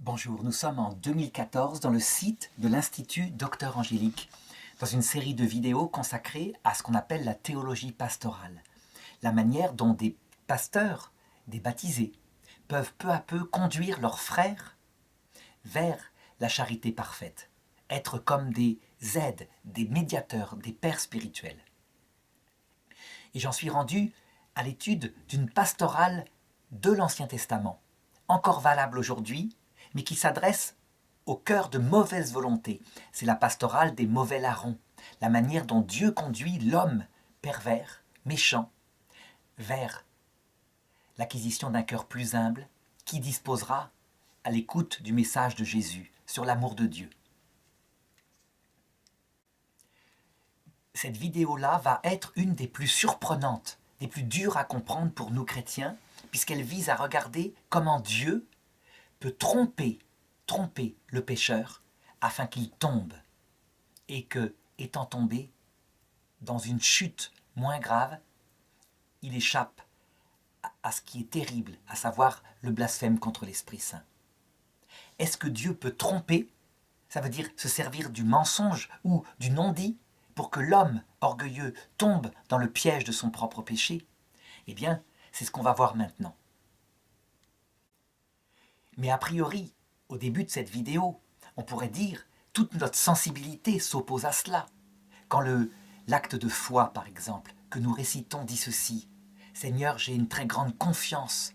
Bonjour, nous sommes en 2014 dans le site de l'Institut Docteur Angélique, dans une série de vidéos consacrées à ce qu'on appelle la théologie pastorale, la manière dont des pasteurs, des baptisés, peuvent peu à peu conduire leurs frères vers la charité parfaite, être comme des aides, des médiateurs, des pères spirituels. Et j'en suis rendu à l'étude d'une pastorale de l'Ancien Testament, encore valable aujourd'hui, mais qui s'adresse au cœur de mauvaise volonté. C'est la pastorale des mauvais larrons, la manière dont Dieu conduit l'homme pervers, méchant, vers l'acquisition d'un cœur plus humble, qui disposera à l'écoute du message de Jésus sur l'amour de Dieu. Cette vidéo-là va être une des plus surprenantes, des plus dures à comprendre pour nous chrétiens, puisqu'elle vise à regarder comment Dieu peut tromper le pécheur afin qu'il tombe, et que, étant tombé dans une chute moins grave, il échappe à ce qui est terrible, à savoir le blasphème contre l'Esprit Saint. Est-ce que Dieu peut tromper? Ça veut dire se servir du mensonge ou du non-dit pour que l'homme orgueilleux tombe dans le piège de son propre péché? Eh bien, c'est ce qu'on va voir maintenant. Mais a priori, au début de cette vidéo, on pourrait dire toute notre sensibilité s'oppose à cela. Quand l'acte de foi, par exemple, que nous récitons dit ceci: Seigneur, j'ai une très grande confiance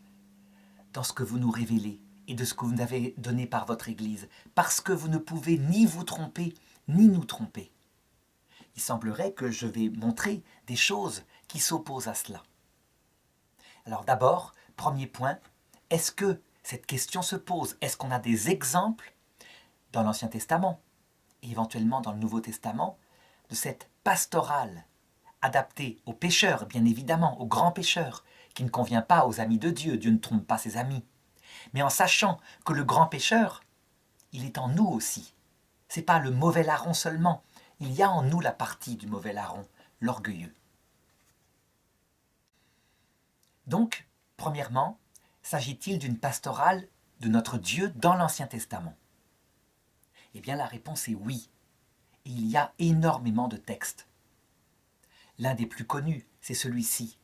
dans ce que vous nous révélez et de ce que vous nous avez donné par votre Église, parce que vous ne pouvez ni vous tromper, ni nous tromper. Il semblerait que je vais montrer des choses qui s'opposent à cela. Alors d'abord, premier point, est-ce que cette question se pose? Est-ce qu'on a des exemples dans l'Ancien Testament et éventuellement dans le Nouveau Testament de cette pastorale adaptée aux pécheurs, bien évidemment, aux grands pécheurs, qui ne convient pas aux amis de Dieu? Dieu ne trompe pas ses amis. Mais en sachant que le grand pécheur, il est en nous aussi. Ce n'est pas le mauvais larron seulement. Il y a en nous la partie du mauvais larron, l'orgueilleux. Donc, premièrement, s'agit-il d'une pastorale de notre Dieu dans l'Ancien Testament? Eh bien, la réponse est oui. Et il y a énormément de textes. L'un des plus connus, c'est celui-ci.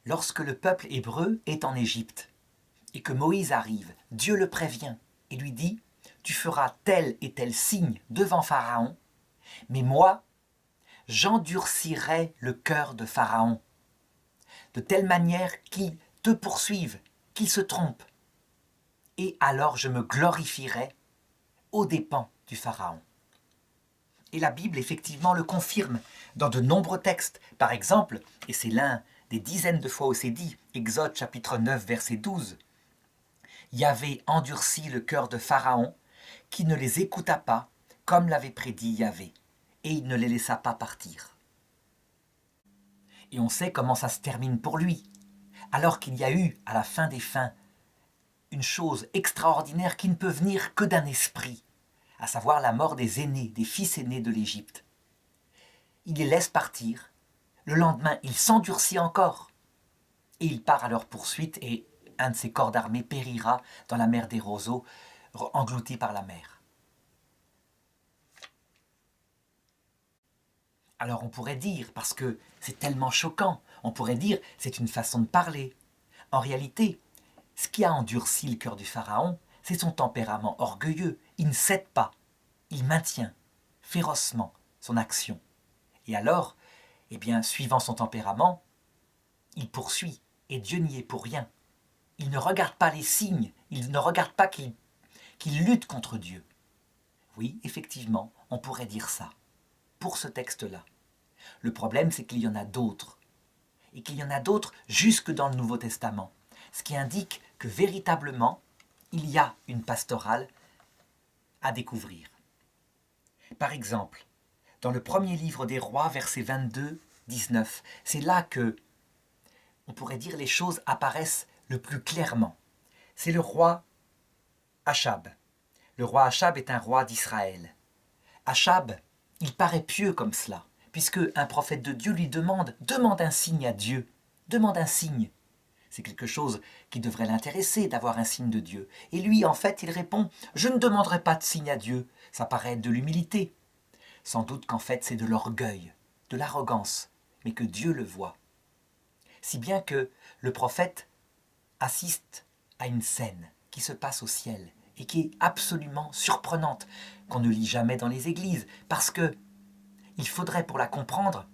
Lorsque le peuple hébreu est en Égypte et que Moïse arrive, Dieu le prévient et lui dit: tu feras tel et tel signe devant Pharaon, mais moi, j'endurcirai le cœur de Pharaon, de telle manière qu'il te poursuive, qu'il se trompe. Et alors je me glorifierai aux dépens du Pharaon. Et la Bible, effectivement, le confirme dans de nombreux textes. Par exemple, et c'est l'un des dizaines de fois où c'est dit, Exode chapitre 9, verset 12, Yahvé endurcit le cœur de Pharaon, qui ne les écouta pas, comme l'avait prédit Yahvé, et il ne les laissa pas partir. Et on sait comment ça se termine pour lui. Alors qu'il y a eu, à la fin des fins, une chose extraordinaire qui ne peut venir que d'un esprit, à savoir la mort des aînés, des fils aînés de l'Égypte. Il les laisse partir. Le lendemain, il s'endurcit encore. Et il part à leur poursuite et un de ses corps d'armée périra dans la mer des roseaux, englouti par la mer. Alors on pourrait dire, parce que c'est tellement choquant, on pourrait dire c'est une façon de parler. En réalité, ce qui a endurci le cœur du Pharaon, c'est son tempérament orgueilleux. Il ne cède pas, il maintient férocement son action. Et alors, eh bien, suivant son tempérament, il poursuit, et Dieu n'y est pour rien. Il ne regarde pas les signes, il ne regarde pas qu'il lutte contre Dieu. Oui, effectivement, on pourrait dire ça, pour ce texte-là. Le problème, c'est qu'il y en a d'autres, et qu'il y en a d'autres jusque dans le Nouveau Testament, ce qui indique que véritablement, il y a une pastorale à découvrir. Par exemple, dans le premier livre des Rois, versets 22-19, c'est là que, on pourrait dire, les choses apparaissent le plus clairement. C'est le roi Achab. Le roi Achab est un roi d'Israël. Achab, il paraît pieux comme cela, puisque un prophète de Dieu lui demande un signe à Dieu, demande un signe. C'est quelque chose qui devrait l'intéresser d'avoir un signe de Dieu. Et lui, en fait, il répond « Je ne demanderai pas de signe à Dieu ». Ça paraît être de l'humilité. Sans doute qu'en fait, c'est de l'orgueil, de l'arrogance, mais que Dieu le voit. Si bien que le prophète assiste à une scène qui se passe au ciel et qui est absolument surprenante, qu'on ne lit jamais dans les églises, parce que il faudrait pour la comprendre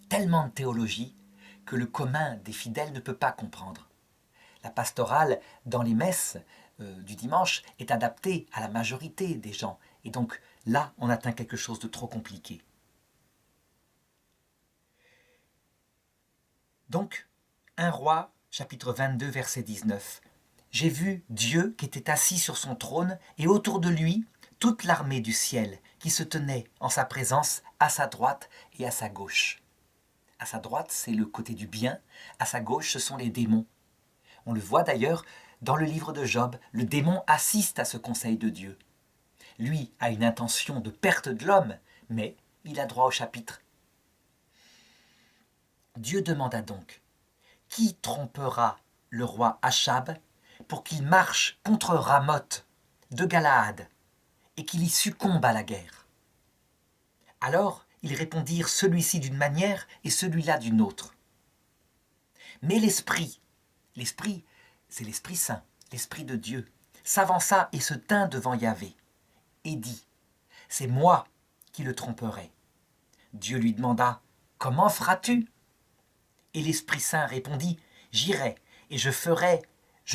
tellement de théologie que le commun des fidèles ne peut pas comprendre. La pastorale dans les messes du dimanche est adaptée à la majorité des gens, et donc là on atteint quelque chose de trop compliqué. Donc, 1 Roi, chapitre 22, verset 19. J'ai vu Dieu qui était assis sur son trône, et autour de lui, toute l'armée du ciel qui se tenait en sa présence à sa droite et à sa gauche. À sa droite, c'est le côté du bien, à sa gauche, ce sont les démons. On le voit d'ailleurs dans le livre de Job, le démon assiste à ce conseil de Dieu. Lui a une intention de perte de l'homme, mais il a droit au chapitre. Dieu demanda donc, qui trompera le roi Achab pour qu'il marche contre Ramoth de Galaad et qu'il y succombe à la guerre? Alors ils répondirent celui-ci d'une manière et celui-là d'une autre. Mais l'Esprit, c'est l'Esprit Saint, l'Esprit de Dieu, s'avança et se tint devant Yahvé et dit, c'est moi qui le tromperai. Dieu lui demanda, comment feras-tu? Et l'Esprit Saint répondit, j'irai et je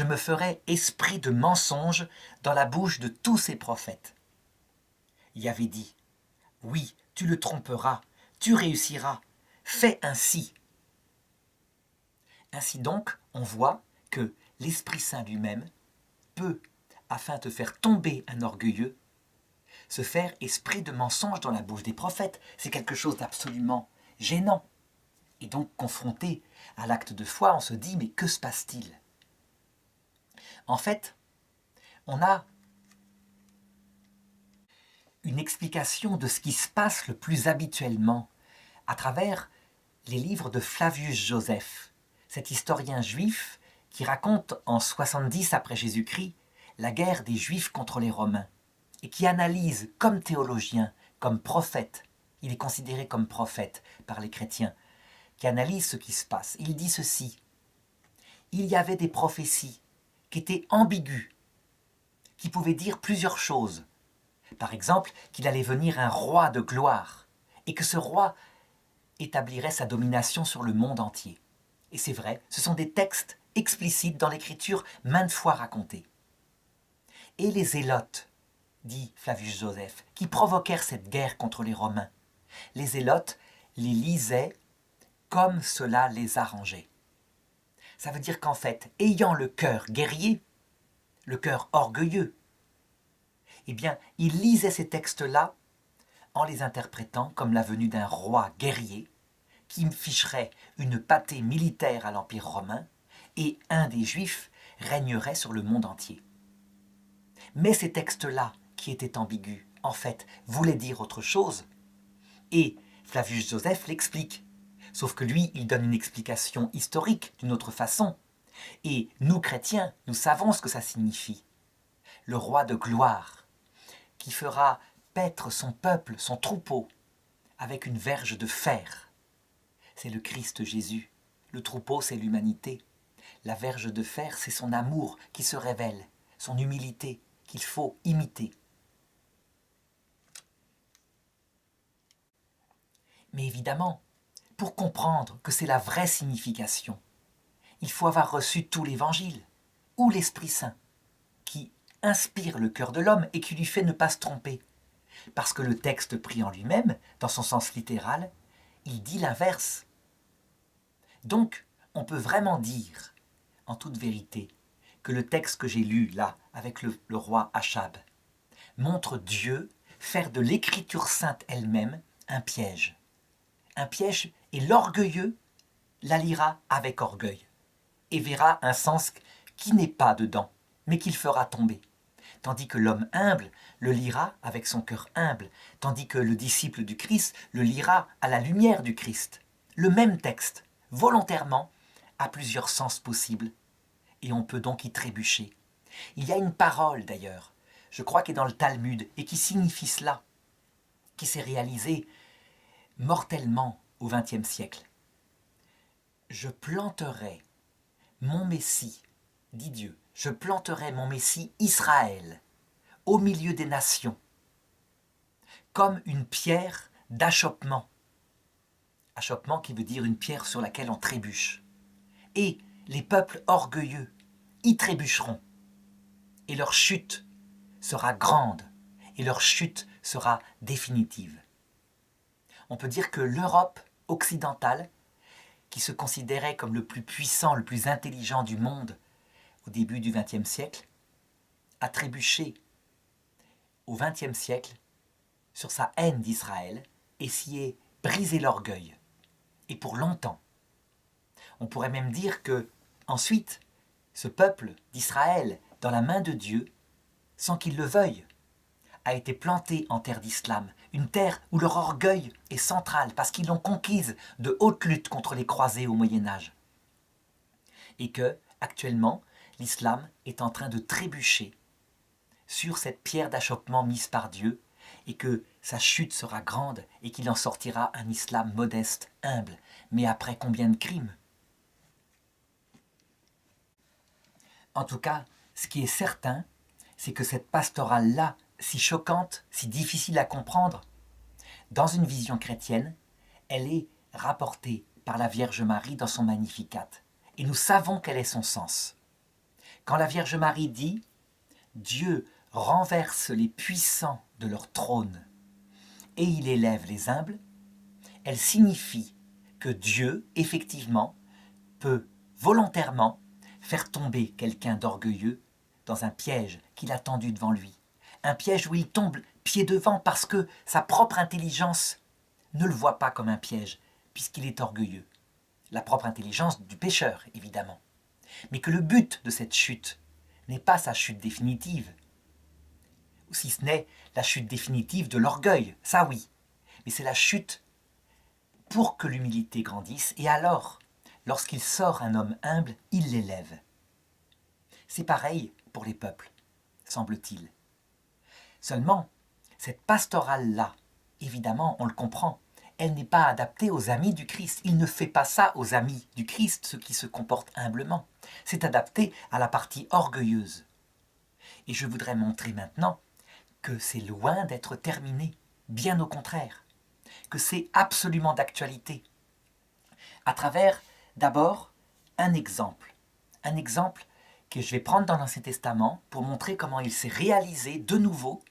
me ferai esprit de mensonge dans la bouche de tous ces prophètes. Yahvé dit, oui, tu le tromperas, tu réussiras, fais ainsi. Ainsi donc, on voit que l'Esprit Saint lui-même peut, afin de faire tomber un orgueilleux, se faire esprit de mensonge dans la bouche des prophètes. C'est quelque chose d'absolument gênant. Et donc, confronté à l'acte de foi, on se dit, mais que se passe-t-il? En fait, on a une explication de ce qui se passe le plus habituellement à travers les livres de Flavius Joseph, cet historien juif qui raconte en 70 après Jésus-Christ la guerre des Juifs contre les Romains et qui analyse comme théologien, comme prophète, il est considéré comme prophète par les chrétiens, qui analyse ce qui se passe. Il dit ceci, il y avait des prophéties qui étaient ambiguës, qui pouvaient dire plusieurs choses. Par exemple, qu'il allait venir un roi de gloire et que ce roi établirait sa domination sur le monde entier. Et c'est vrai, ce sont des textes explicites dans l'Écriture maintes fois racontés. Et les Zélotes, dit Flavius Joseph, qui provoquèrent cette guerre contre les Romains, les Zélotes les lisaient comme cela les arrangeait. Ça veut dire qu'en fait, ayant le cœur guerrier, le cœur orgueilleux, eh bien, ils lisaient ces textes-là en les interprétant comme la venue d'un roi guerrier qui ficherait une pâtée militaire à l'Empire romain et un des Juifs régnerait sur le monde entier. Mais ces textes-là, qui étaient ambigus, en fait, voulaient dire autre chose. Et Flavius Joseph l'explique. Sauf que lui, il donne une explication historique d'une autre façon. Et nous, chrétiens, nous savons ce que ça signifie. Le roi de gloire, qui fera paître son peuple, son troupeau, avec une verge de fer. C'est le Christ Jésus. Le troupeau, c'est l'humanité. La verge de fer, c'est son amour qui se révèle, son humilité qu'il faut imiter. Mais évidemment, pour comprendre que c'est la vraie signification, il faut avoir reçu tout l'Évangile, ou l'Esprit Saint, qui inspire le cœur de l'homme et qui lui fait ne pas se tromper. Parce que le texte pris en lui-même, dans son sens littéral, il dit l'inverse. Donc, on peut vraiment dire, en toute vérité, que le texte que j'ai lu là, avec le roi Achab, montre Dieu faire de l'Écriture sainte elle-même un piège. Un piège, et l'orgueilleux la lira avec orgueil, et verra un sens qui n'est pas dedans, mais qu'il fera tomber. Tandis que l'homme humble le lira avec son cœur humble, tandis que le disciple du Christ le lira à la lumière du Christ. Le même texte, volontairement, a plusieurs sens possibles, et on peut donc y trébucher. Il y a une parole d'ailleurs, je crois qu'elle est dans le Talmud, et qui signifie cela, qui s'est réalisée mortellement au XXe siècle. Je planterai mon Messie, dit Dieu, je planterai mon Messie Israël au milieu des nations, comme une pierre d'achoppement. Achoppement qui veut dire une pierre sur laquelle on trébuche. Et les peuples orgueilleux y trébucheront. Et leur chute sera grande. Et leur chute sera définitive. On peut dire que l'Europe occidentale, qui se considérait comme le plus puissant, le plus intelligent du monde au début du XXe siècle, a trébuché au XXe siècle sur sa haine d'Israël et s'y est brisé l'orgueil. Et pour longtemps. On pourrait même dire que, ensuite, ce peuple d'Israël, dans la main de Dieu, sans qu'il le veuille, a été planté en terre d'islam, une terre où leur orgueil est central, parce qu'ils l'ont conquise de haute lutte contre les croisés au Moyen-Âge. Et que, actuellement, l'islam est en train de trébucher sur cette pierre d'achoppement mise par Dieu, et que sa chute sera grande et qu'il en sortira un islam modeste, humble. Mais après combien de crimes? En tout cas, ce qui est certain, c'est que cette pastorale-là, si choquante, si difficile à comprendre, dans une vision chrétienne, elle est rapportée par la Vierge Marie dans son Magnificat. Et nous savons quel est son sens. Quand la Vierge Marie dit « Dieu renverse les puissants de leur trône et il élève les humbles », elle signifie que Dieu, effectivement, peut volontairement faire tomber quelqu'un d'orgueilleux dans un piège qu'il a tendu devant lui. Un piège où il tombe pied devant parce que sa propre intelligence ne le voit pas comme un piège, puisqu'il est orgueilleux. La propre intelligence du pécheur, évidemment. Mais que le but de cette chute n'est pas sa chute définitive, ou si ce n'est la chute définitive de l'orgueil, ça oui. Mais c'est la chute pour que l'humilité grandisse, et alors, lorsqu'il sort un homme humble, il l'élève. C'est pareil pour les peuples, semble-t-il. Seulement, cette pastorale-là, évidemment, on le comprend, elle n'est pas adaptée aux amis du Christ. Il ne fait pas ça aux amis du Christ, ceux qui se comportent humblement. C'est adapté à la partie orgueilleuse. Et je voudrais montrer maintenant que c'est loin d'être terminé, bien au contraire, que c'est absolument d'actualité. À travers, d'abord, un exemple que je vais prendre dans l'Ancien Testament pour montrer comment il s'est réalisé de nouveau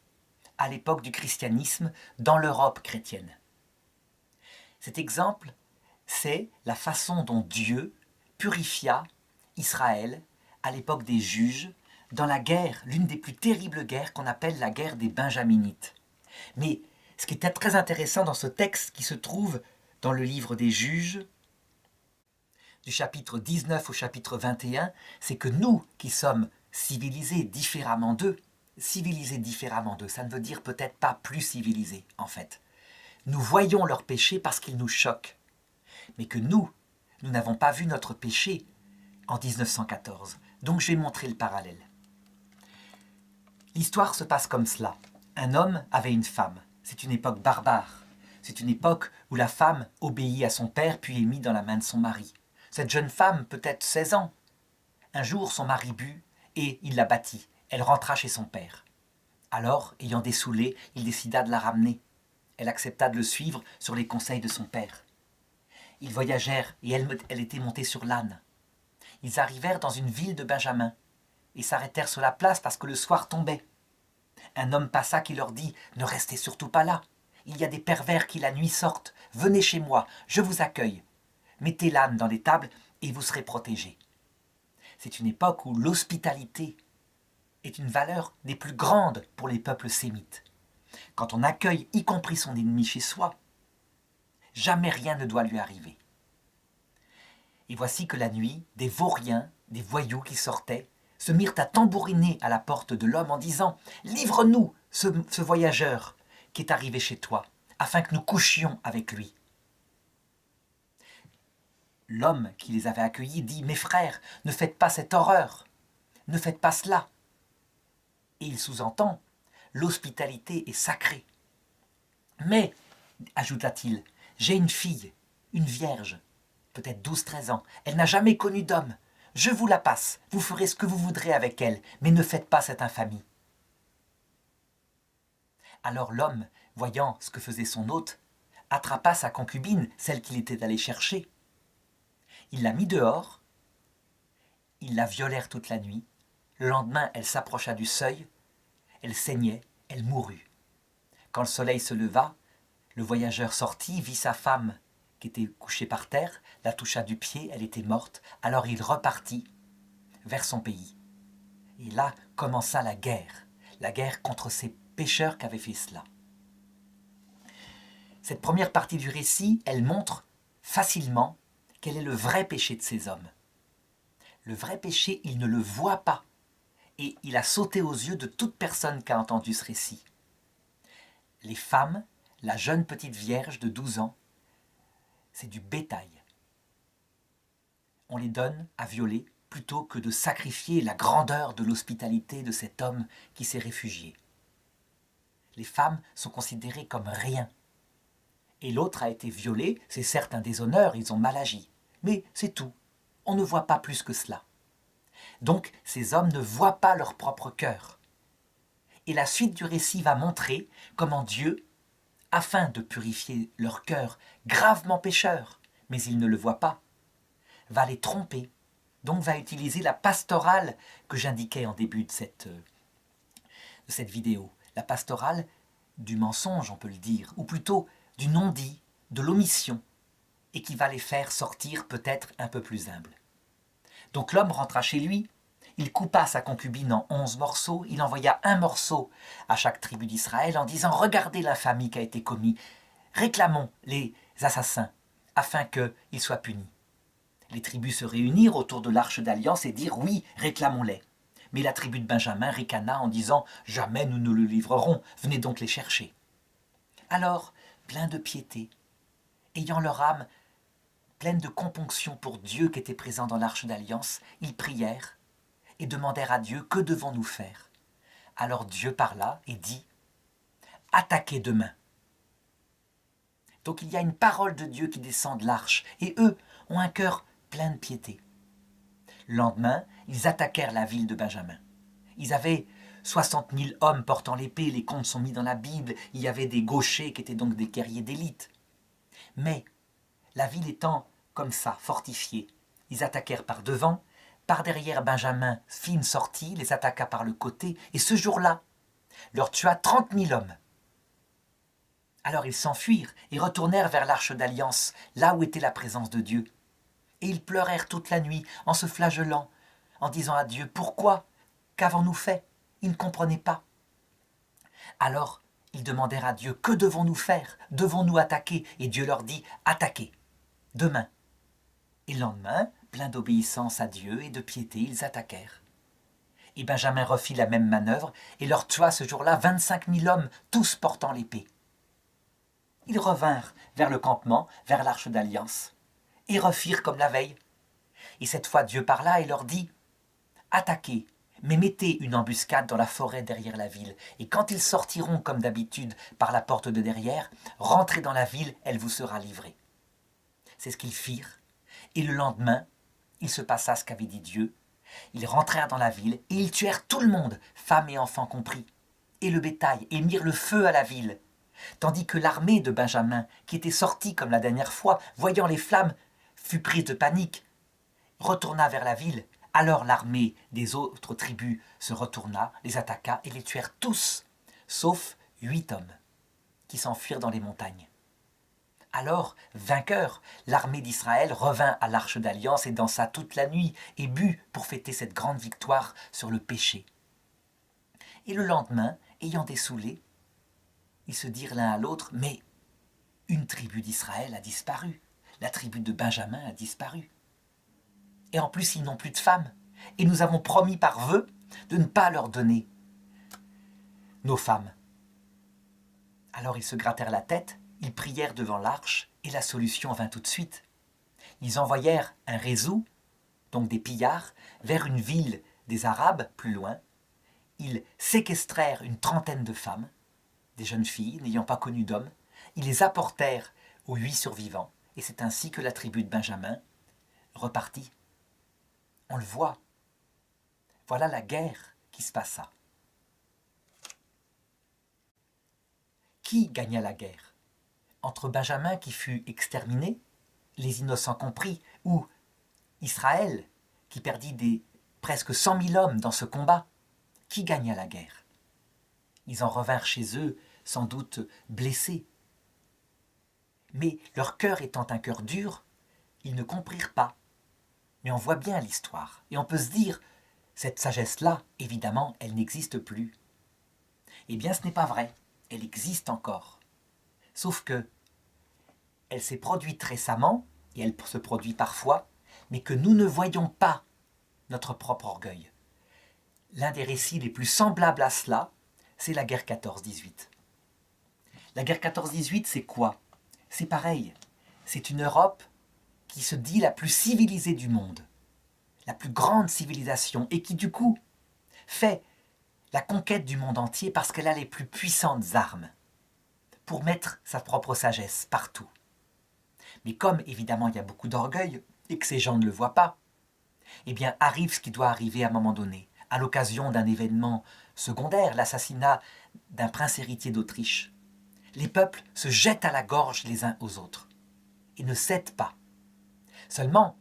à l'époque du christianisme dans l'Europe chrétienne. Cet exemple, c'est la façon dont Dieu purifia Israël à l'époque des juges dans la guerre, l'une des plus terribles guerres qu'on appelle la guerre des Benjaminites. Mais ce qui était très intéressant dans ce texte qui se trouve dans le livre des juges, du chapitre 19 au chapitre 21, c'est que nous qui sommes civilisés différemment d'eux, ça ne veut dire peut-être pas plus civilisés en fait. Nous voyons leur péché parce qu'ils nous choquent. Mais que nous n'avons pas vu notre péché en 1914. Donc je vais montrer le parallèle. L'histoire se passe comme cela. Un homme avait une femme. C'est une époque barbare. C'est une époque où la femme obéit à son père puis est mise dans la main de son mari. Cette jeune femme, peut-être 16 ans. Un jour, son mari but et il la battit. Elle rentra chez son père. Alors, ayant dessoulé, il décida de la ramener. Elle accepta de le suivre sur les conseils de son père. Ils voyagèrent et elle était montée sur l'âne. Ils arrivèrent dans une ville de Benjamin et s'arrêtèrent sur la place parce que le soir tombait. Un homme passa qui leur dit « Ne restez surtout pas là. Il y a des pervers qui la nuit sortent. Venez chez moi, je vous accueille. Mettez l'âne dans les tables et vous serez protégés. » C'est une époque où l'hospitalité est une valeur des plus grandes pour les peuples sémites. Quand on accueille y compris son ennemi chez soi, jamais rien ne doit lui arriver. Et voici que la nuit, des vauriens, des voyous qui sortaient, se mirent à tambouriner à la porte de l'homme en disant « Livre-nous ce voyageur qui est arrivé chez toi, afin que nous couchions avec lui. » l'homme qui les avait accueillis dit « Mes frères, ne faites pas cette horreur, ne faites pas cela ». Et il sous-entend « L'hospitalité est sacrée ». Mais, ajouta-t-il, j'ai une fille, une vierge, peut-être 12-13 ans, elle n'a jamais connu d'homme. Je vous la passe, vous ferez ce que vous voudrez avec elle, mais ne faites pas cette infamie. Alors l'homme, voyant ce que faisait son hôte, attrapa sa concubine, celle qu'il était allé chercher. Il l'a mis dehors, ils la violèrent toute la nuit. Le lendemain, elle s'approcha du seuil, elle saignait, elle mourut. Quand le soleil se leva, le voyageur sortit, vit sa femme qui était couchée par terre, la toucha du pied, elle était morte, alors il repartit vers son pays. Et là commença la guerre contre ces pécheurs qui avaient fait cela. Cette première partie du récit, elle montre facilement quel est le vrai péché de ces hommes. Le vrai péché, il ne le voit pas. Et il a sauté aux yeux de toute personne qui a entendu ce récit. Les femmes, la jeune petite vierge de 12 ans, c'est du bétail. On les donne à violer plutôt que de sacrifier la grandeur de l'hospitalité de cet homme qui s'est réfugié. Les femmes sont considérées comme rien. Et l'autre a été violé, c'est certes un déshonneur, ils ont mal agi. Mais c'est tout, on ne voit pas plus que cela. Donc ces hommes ne voient pas leur propre cœur. Et la suite du récit va montrer comment Dieu, afin de purifier leur cœur gravement pécheur, mais ils ne le voient pas, va les tromper, donc va utiliser la pastorale que j'indiquais en début de cette vidéo. La pastorale du mensonge, on peut le dire, ou plutôt du non-dit, de l'omission, et qui va les faire sortir peut-être un peu plus humbles. Donc l'homme rentra chez lui, il coupa sa concubine en 11 morceaux, il envoya un morceau à chaque tribu d'Israël en disant « Regardez l'infamie qui a été commise, réclamons les assassins afin qu'ils soient punis. » Les tribus se réunirent autour de l'arche d'alliance et dirent « Oui, réclamons-les. » Mais la tribu de Benjamin ricana en disant « Jamais nous ne le livrerons, venez donc les chercher. » Alors, pleins de piété, ayant leur âme pleine de componction pour Dieu qui était présent dans l'arche d'alliance, ils prièrent et demandèrent à Dieu « Que devons-nous faire ?» Alors Dieu parla et dit « Attaquez demain. » Donc il y a une parole de Dieu qui descend de l'arche et eux ont un cœur plein de piété. Le lendemain, ils attaquèrent la ville de Benjamin. Ils avaient 60 000 hommes portant l'épée, les comptes sont mis dans la Bible, il y avait des gauchers qui étaient donc des guerriers d'élite. Mais la ville étant comme ça, fortifiée, ils attaquèrent par devant, par derrière Benjamin fit une sortie, les attaqua par le côté, et ce jour-là, leur tua 30 000 hommes. Alors ils s'enfuirent et retournèrent vers l'arche d'alliance, là où était la présence de Dieu. Et ils pleurèrent toute la nuit en se flagellant, en disant à Dieu « Pourquoi ? Qu'avons-nous fait ?» Ils ne comprenaient pas. Alors ils demandèrent à Dieu « Que devons-nous faire ? Devons-nous attaquer ?» Et Dieu leur dit « Attaquez, demain. » Et le lendemain, plein d'obéissance à Dieu et de piété, ils attaquèrent. Et Benjamin refit la même manœuvre et leur tua ce jour-là 25 000 hommes, tous portant l'épée. Ils revinrent vers le campement, vers l'arche d'alliance, et refirent comme la veille. Et cette fois Dieu parla et leur dit « Attaquez, mais mettez une embuscade dans la forêt derrière la ville, et quand ils sortiront comme d'habitude par la porte de derrière, rentrez dans la ville, elle vous sera livrée. » C'est ce qu'ils firent. Et le lendemain, il se passa ce qu'avait dit Dieu. Ils rentrèrent dans la ville et ils tuèrent tout le monde, femmes et enfants compris, et le bétail, et mirent le feu à la ville. Tandis que l'armée de Benjamin, qui était sortie comme la dernière fois, voyant les flammes, fut prise de panique, retourna vers la ville. Alors l'armée des autres tribus se retourna, les attaqua et les tuèrent tous, sauf 8 hommes, qui s'enfuirent dans les montagnes. Alors, vainqueur, l'armée d'Israël revint à l'arche d'alliance et dansa toute la nuit et but pour fêter cette grande victoire sur le péché. Et le lendemain, ayant dessoulé, ils se dirent l'un à l'autre, mais une tribu d'Israël a disparu, la tribu de Benjamin a disparu. Et en plus, ils n'ont plus de femmes, et nous avons promis par vœu de ne pas leur donner nos femmes. Alors ils se grattèrent la tête, ils prièrent devant l'arche, et la solution vint tout de suite. Ils envoyèrent un réseau, donc des pillards, vers une ville des Arabes, plus loin. Ils séquestrèrent une trentaine de femmes, des jeunes filles n'ayant pas connu d'hommes. Ils les apportèrent aux 8 survivants. Et c'est ainsi que la tribu de Benjamin repartit. On le voit. Voilà la guerre qui se passa. Qui gagna la guerre? Entre Benjamin qui fut exterminé, les innocents compris, ou Israël qui perdit presque 100 000 hommes dans ce combat? Qui gagna la guerre? Ils en revinrent chez eux, sans doute blessés. Mais leur cœur étant un cœur dur, ils ne comprirent pas. Mais on voit bien l'histoire. Et on peut se dire, cette sagesse-là, évidemment, elle n'existe plus. Eh bien, ce n'est pas vrai. Elle existe encore. Sauf que, elle s'est produite récemment, et elle se produit parfois, mais que nous ne voyons pas notre propre orgueil. L'un des récits les plus semblables à cela, c'est la guerre 14-18. La guerre 14-18, c'est quoi? C'est pareil. C'est une Europe qui se dit la plus civilisée du monde, la plus grande civilisation, et qui du coup fait la conquête du monde entier parce qu'elle a les plus puissantes armes pour mettre sa propre sagesse partout. Mais comme évidemment il y a beaucoup d'orgueil et que ces gens ne le voient pas, eh bien arrive ce qui doit arriver à un moment donné, à l'occasion d'un événement secondaire, l'assassinat d'un prince héritier d'Autriche. Les peuples se jettent à la gorge les uns aux autres et ne cèdent pas. Seulement,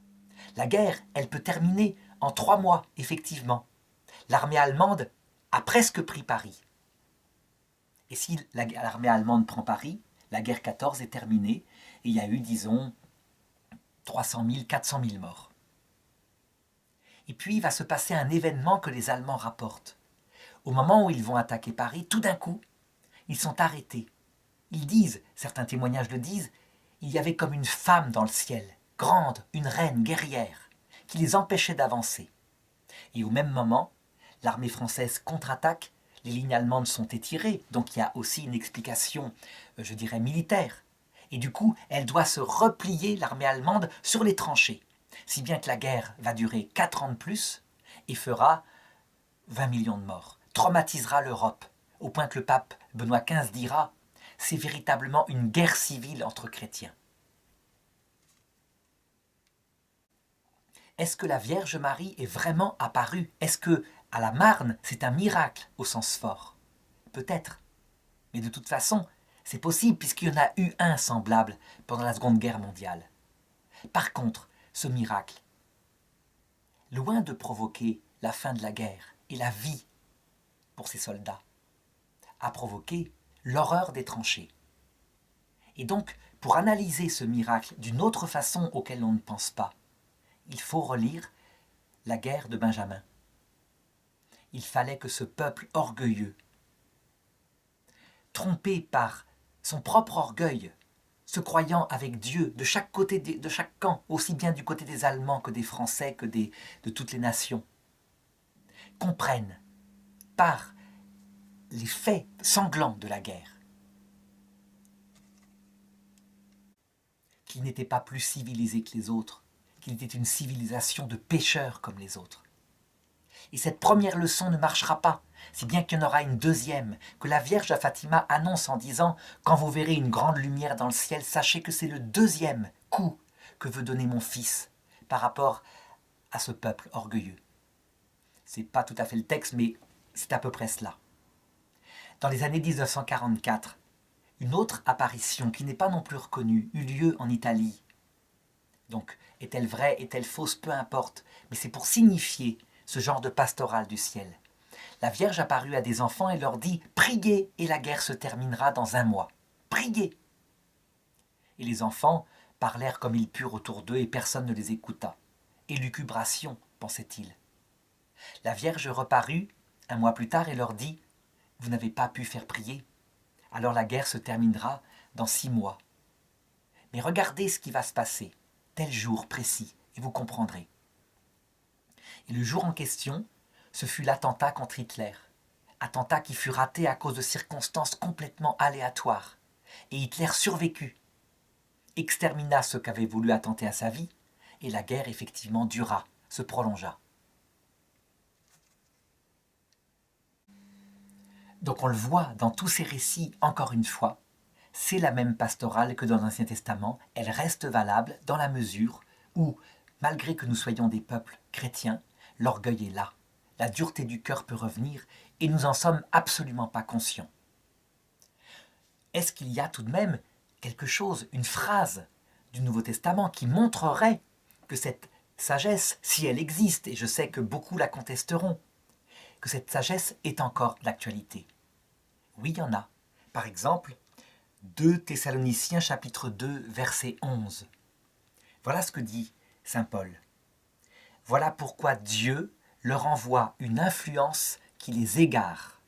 la guerre, elle peut terminer en 3 mois, effectivement. L'armée allemande a presque pris Paris. Et si l'armée allemande prend Paris, la guerre 14 est terminée et il y a eu, disons, 300 000, 400 000 morts. Et puis, il va se passer un événement que les Allemands rapportent. Au moment où ils vont attaquer Paris, tout d'un coup, ils sont arrêtés. Ils disent, certains témoignages le disent, il y avait comme une femme dans le ciel, grande, une reine guerrière, qui les empêchait d'avancer. Et au même moment, l'armée française contre-attaque, les lignes allemandes sont étirées, donc il y a aussi une explication, je dirais, militaire. Et du coup, elle doit se replier, l'armée allemande, sur les tranchées. Si bien que la guerre va durer 4 ans de plus et fera 20 millions de morts, traumatisera l'Europe, au point que le pape Benoît XV dira « c'est véritablement une guerre civile entre chrétiens ». Est-ce que la Vierge Marie est vraiment apparue? Est-ce que, à la Marne, c'est un miracle au sens fort? Peut-être. Mais de toute façon, c'est possible puisqu'il y en a eu un semblable pendant la Seconde Guerre mondiale. Par contre, ce miracle, loin de provoquer la fin de la guerre et la vie pour ces soldats, a provoqué l'horreur des tranchées. Et donc, pour analyser ce miracle d'une autre façon auquel on ne pense pas, il faut relire la guerre de Benjamin. Il fallait que ce peuple orgueilleux, trompé par son propre orgueil, se croyant avec Dieu de chaque côté de chaque camp, aussi bien du côté des Allemands que des Français, que de toutes les nations, comprennent par les faits sanglants de la guerre qu'ils n'étaient pas plus civilisés que les autres, qu'il était une civilisation de pécheurs comme les autres. Et cette première leçon ne marchera pas, si bien qu'il y en aura une deuxième, que la Vierge à Fatima annonce en disant « Quand vous verrez une grande lumière dans le ciel, sachez que c'est le deuxième coup que veut donner mon fils par rapport à ce peuple orgueilleux. » Ce n'est pas tout à fait le texte, mais c'est à peu près cela. Dans les années 1944, une autre apparition, qui n'est pas non plus reconnue, eut lieu en Italie. Donc, est-elle vraie, est-elle fausse, peu importe, mais c'est pour signifier ce genre de pastoral du ciel. La Vierge apparut à des enfants et leur dit « Priez et la guerre se terminera dans 1 mois. Priez !» Et les enfants parlèrent comme ils purent autour d'eux et personne ne les écouta. Élucubration, pensaient-ils. La Vierge reparut 1 mois plus tard et leur dit « Vous n'avez pas pu faire prier. Alors la guerre se terminera dans 6 mois. Mais regardez ce qui va se passer, tel jour précis, et vous comprendrez. » Et le jour en question, ce fut l'attentat contre Hitler. Attentat qui fut raté à cause de circonstances complètement aléatoires. Et Hitler survécut, extermina ceux qui avaient voulu attenter à sa vie, et la guerre effectivement dura, se prolongea. Donc on le voit dans tous ces récits, encore une fois, c'est la même pastorale que dans l'Ancien Testament, elle reste valable dans la mesure où, malgré que nous soyons des peuples chrétiens, l'orgueil est là, la dureté du cœur peut revenir et nous en sommes absolument pas conscients. Est-ce qu'il y a tout de même quelque chose, une phrase du Nouveau Testament qui montrerait que cette sagesse, si elle existe, et je sais que beaucoup la contesteront, que cette sagesse est encore d'actualité? Oui, il y en a. Par exemple, 2 Thessaloniciens chapitre 2 verset 11. Voilà ce que dit saint Paul. Voilà pourquoi Dieu leur envoie une influence qui les égare,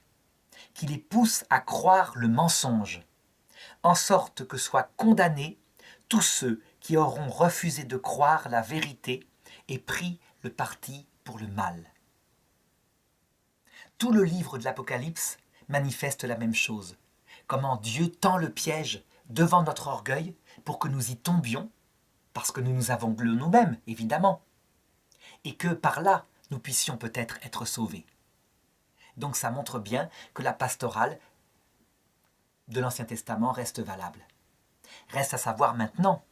qui les pousse à croire le mensonge, en sorte que soient condamnés tous ceux qui auront refusé de croire la vérité et pris le parti pour le mal. Tout le livre de l'Apocalypse manifeste la même chose. Comment Dieu tend le piège devant notre orgueil pour que nous y tombions, parce que nous nous aveuglons nous-mêmes, évidemment, et que par là, nous puissions peut-être être sauvés. Donc ça montre bien que la pastorale de l'Ancien Testament reste valable. Reste à savoir maintenant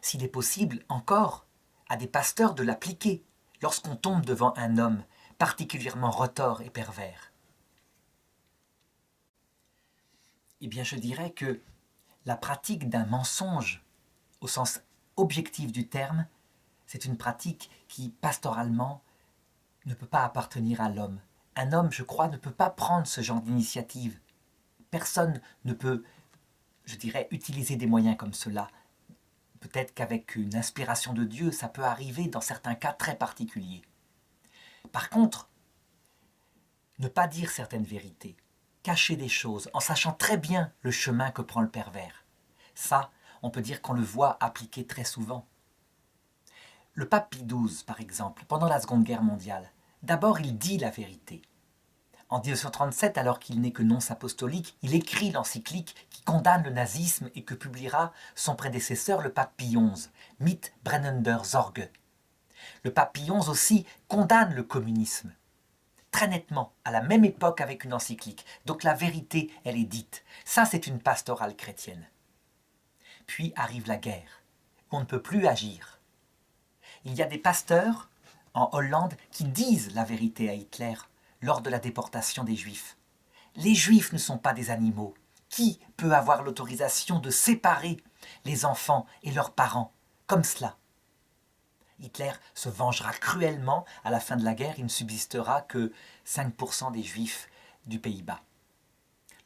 s'il est possible encore à des pasteurs de l'appliquer lorsqu'on tombe devant un homme particulièrement retors et pervers. Eh bien, je dirais que la pratique d'un mensonge, au sens objectif du terme, c'est une pratique qui, pastoralement, ne peut pas appartenir à l'homme. Un homme, je crois, ne peut pas prendre ce genre d'initiative. Personne ne peut, je dirais, utiliser des moyens comme cela. Peut-être qu'avec une inspiration de Dieu, ça peut arriver dans certains cas très particuliers. Par contre, ne pas dire certaines vérités, cacher des choses en sachant très bien le chemin que prend le pervers, ça, on peut dire qu'on le voit appliqué très souvent. Le pape Pie XII, par exemple, pendant la Seconde Guerre mondiale, d'abord il dit la vérité. En 1937, alors qu'il n'est que nonce apostolique, il écrit l'encyclique qui condamne le nazisme et que publiera son prédécesseur, le pape Pie XI, Mit brennender Sorge. Le pape Pie XI aussi condamne le communisme, très nettement, à la même époque avec une encyclique. Donc la vérité, elle est dite. Ça, c'est une pastorale chrétienne. Puis arrive la guerre. On ne peut plus agir. Il y a des pasteurs en Hollande qui disent la vérité à Hitler lors de la déportation des Juifs. Les Juifs ne sont pas des animaux. Qui peut avoir l'autorisation de séparer les enfants et leurs parents comme cela? Hitler se vengera cruellement. À la fin de la guerre, il ne subsistera que 5% des Juifs du Pays-Bas.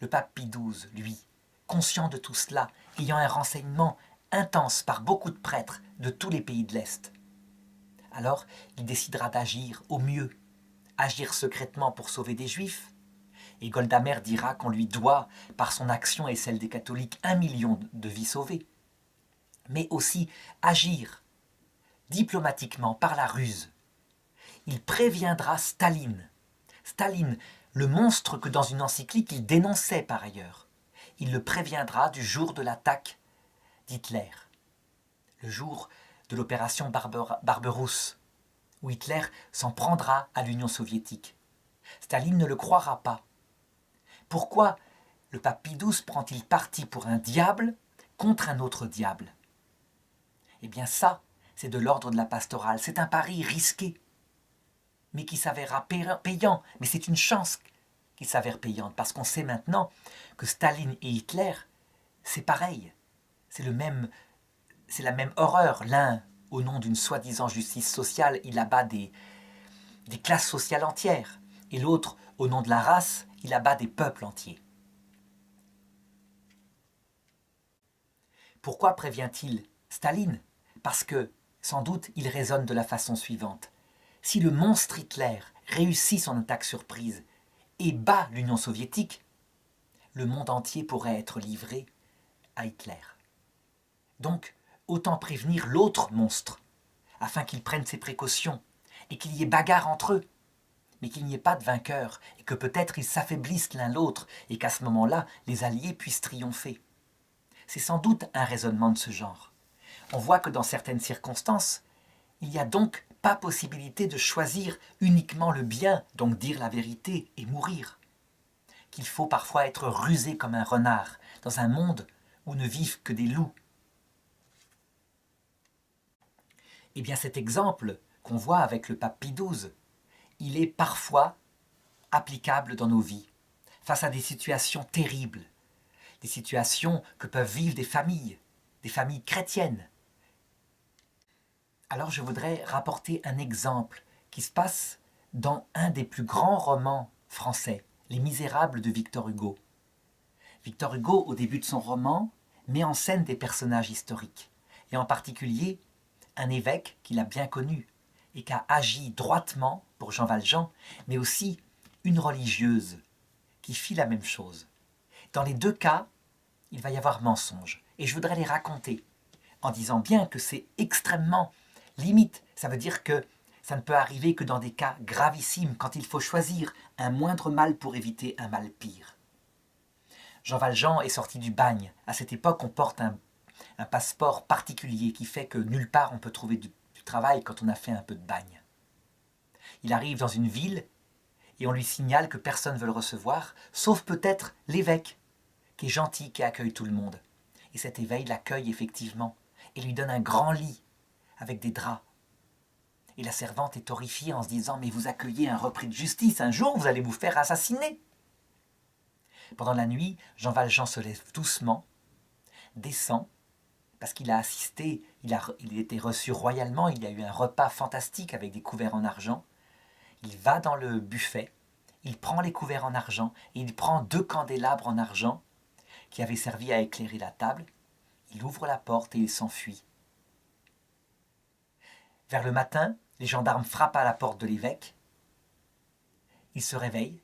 Le pape Pie XII, lui, conscient de tout cela, ayant un renseignement intense par beaucoup de prêtres de tous les pays de l'Est, alors il décidera d'agir au mieux, agir secrètement pour sauver des Juifs. Et Golda Meir dira qu'on lui doit, par son action et celle des catholiques, 1 million de vies sauvées. Mais aussi agir diplomatiquement par la ruse. Il préviendra Staline. Staline, le monstre que dans une encyclique il dénonçait par ailleurs. Il le préviendra du jour de l'attaque d'Hitler, le jour de l'opération Barberousse, où Hitler s'en prendra à l'Union soviétique. Staline ne le croira pas. Pourquoi le pape Pie XII prend-il parti pour un diable contre un autre diable? Eh bien ça, c'est de l'ordre de la pastorale. C'est un pari risqué, mais qui s'avérera payant. Mais c'est une chance qui s'avère payante, parce qu'on sait maintenant que Staline et Hitler, c'est pareil. C'est la même horreur. L'un, au nom d'une soi-disant justice sociale, il abat des classes sociales entières. Et l'autre, au nom de la race, il abat des peuples entiers. Pourquoi prévient-il Staline? Parce que, sans doute, il raisonne de la façon suivante. Si le monstre Hitler réussit son attaque surprise et bat l'Union soviétique, le monde entier pourrait être livré à Hitler. Donc, autant prévenir l'autre monstre, afin qu'il prenne ses précautions, et qu'il y ait bagarre entre eux, mais qu'il n'y ait pas de vainqueur, et que peut-être ils s'affaiblissent l'un l'autre, et qu'à ce moment-là, les alliés puissent triompher. C'est sans doute un raisonnement de ce genre. On voit que dans certaines circonstances, Il n'y a donc pas possibilité de choisir uniquement le bien, donc dire la vérité et mourir. Qu'il faut parfois être rusé comme un renard dans un monde où ne vivent que des loups. Eh bien cet exemple qu'on voit avec le pape Pie XII, il est parfois applicable dans nos vies, face à des situations terribles, des situations que peuvent vivre des familles chrétiennes. Alors je voudrais rapporter un exemple qui se passe dans un des plus grands romans français, Les Misérables de Victor Hugo. Victor Hugo, au début de son roman, met en scène des personnages historiques, et en particulier un évêque qu'il a bien connu et qui a agi droitement pour Jean Valjean, mais aussi une religieuse qui fit la même chose. Dans les deux cas, il va y avoir mensonge, et je voudrais les raconter en disant bien que c'est extrêmement limite. Ça veut dire que ça ne peut arriver que dans des cas gravissimes, quand il faut choisir un moindre mal pour éviter un mal pire. Jean Valjean est sorti du bagne. À cette époque, on porte un passeport particulier qui fait que nulle part on peut trouver du travail quand on a fait un peu de bagne. Il arrive dans une ville et on lui signale que personne ne veut le recevoir, sauf peut-être l'évêque, qui est gentil, qui accueille tout le monde. Et cet évêque l'accueille effectivement et lui donne un grand lit avec des draps. Et la servante est horrifiée en se disant « Mais vous accueillez un repris de justice, un jour vous allez vous faire assassiner !» Pendant la nuit, Jean Valjean se lève doucement, descend, parce qu'il a assisté, il a été reçu royalement, il y a eu un repas fantastique avec des couverts en argent. Il va dans le buffet, il prend les couverts en argent et il prend 2 candélabres en argent qui avaient servi à éclairer la table. Il ouvre la porte et il s'enfuit. Vers le matin, les gendarmes frappent à la porte de l'évêque. Il se réveille.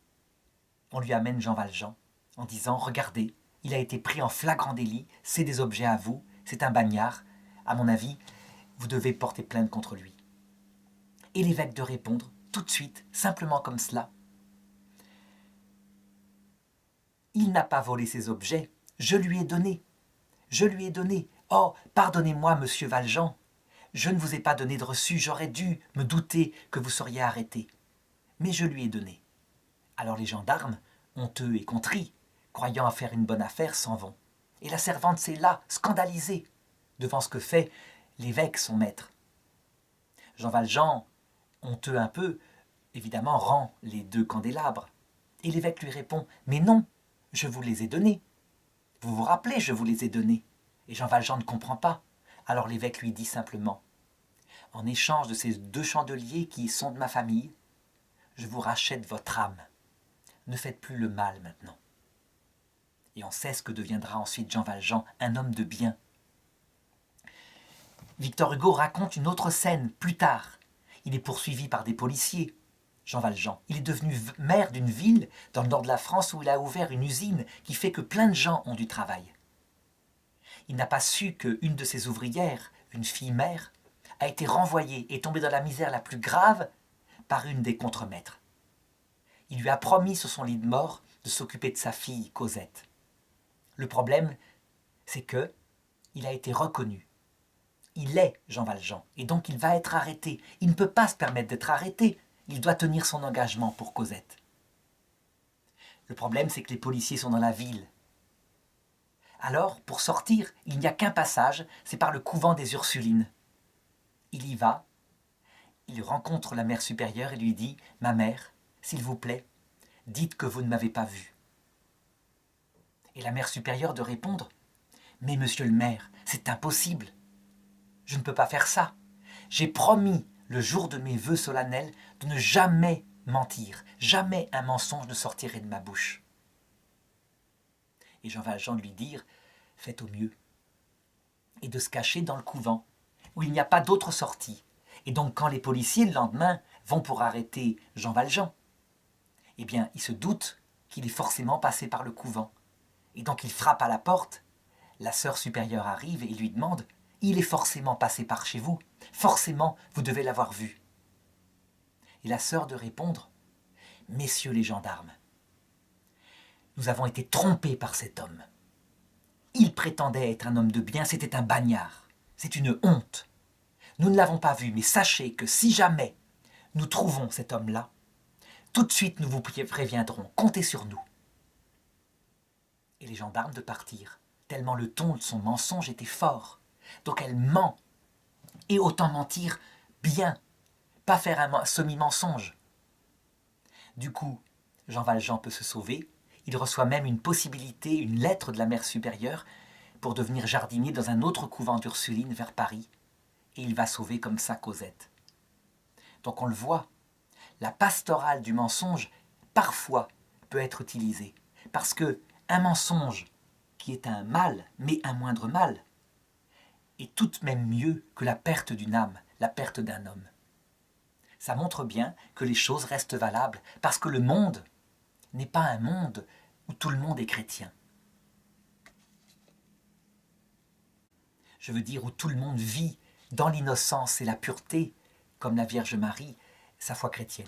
On lui amène Jean Valjean en disant « Regardez, il a été pris en flagrant délit, c'est des objets à vous, c'est un bagnard. À mon avis, vous devez porter plainte contre lui. » Et l'évêque de répondre tout de suite, simplement comme cela. « Il n'a pas volé ces objets, je lui ai donné. Je lui ai donné. Oh, pardonnez-moi, monsieur Valjean. Je ne vous ai pas donné de reçu, j'aurais dû me douter que vous seriez arrêté. Mais je lui ai donné. » Alors les gendarmes, honteux et contrits, croyant à faire une bonne affaire, s'en vont. Et la servante s'est là, scandalisée, devant ce que fait l'évêque, son maître. Jean Valjean, honteux un peu, évidemment rend les 2 candélabres. Et l'évêque lui répond « Mais non, je vous les ai donnés. Vous vous rappelez, je vous les ai donnés. » Et Jean Valjean ne comprend pas. Alors l'évêque lui dit simplement « En échange de ces 2 chandeliers qui sont de ma famille, je vous rachète votre âme. Ne faites plus le mal maintenant. » Et on sait ce que deviendra ensuite Jean Valjean, un homme de bien. Victor Hugo raconte une autre scène plus tard. Il est poursuivi par des policiers, Jean Valjean. Il est devenu maire d'une ville dans le nord de la France où il a ouvert une usine qui fait que plein de gens ont du travail. Il n'a pas su qu'une de ses ouvrières, une fille mère, a été renvoyée et tombée dans la misère la plus grave par une des contremaîtres. Il lui a promis sur son lit de mort de s'occuper de sa fille Cosette. Le problème, c'est que il a été reconnu. Il est Jean Valjean, et donc il va être arrêté. Il ne peut pas se permettre d'être arrêté. Il doit tenir son engagement pour Cosette. Le problème, c'est que les policiers sont dans la ville. Alors, pour sortir, il n'y a qu'un passage, c'est par le couvent des Ursulines. Il y va, il rencontre la mère supérieure et lui dit « Ma mère, s'il vous plaît, dites que vous ne m'avez pas vu. » Et la mère supérieure de répondre « Mais monsieur le maire, c'est impossible. Je ne peux pas faire ça. J'ai promis le jour de mes vœux solennels de ne jamais mentir. Jamais un mensonge ne sortirait de ma bouche. » Et Jean Valjean lui dire « Faites au mieux. » Et de se cacher dans le couvent, où il n'y a pas d'autre sortie. Et donc quand les policiers, le lendemain, vont pour arrêter Jean Valjean, eh bien, ils se doutent qu'il est forcément passé par le couvent. Et donc il frappe à la porte. La sœur supérieure arrive et lui demande « Il est forcément passé par chez vous. Forcément, vous devez l'avoir vu. » Et la sœur de répondre « Messieurs les gendarmes, nous avons été trompés par cet homme. Il prétendait être un homme de bien, c'était un bagnard. C'est une honte. Nous ne l'avons pas vu, mais sachez que si jamais nous trouvons cet homme-là, tout de suite nous vous préviendrons, comptez sur nous. » Et les gendarmes de partir, tellement le ton de son mensonge était fort. Donc elle ment. Et autant mentir bien, pas faire un semi-mensonge. Du coup, Jean Valjean peut se sauver. Il reçoit même une possibilité, une lettre de la mère supérieure pour devenir jardinier dans un autre couvent d'Ursulines vers Paris. Et il va sauver comme ça Cosette. Donc on le voit, la pastorale du mensonge, parfois, peut être utilisée. Parce que un mensonge, qui est un mal, mais un moindre mal, est tout de même mieux que la perte d'une âme, la perte d'un homme. Ça montre bien que les choses restent valables, parce que le monde n'est pas un monde où tout le monde est chrétien. Je veux dire où tout le monde vit dans l'innocence et la pureté, comme la Vierge Marie, sa foi chrétienne.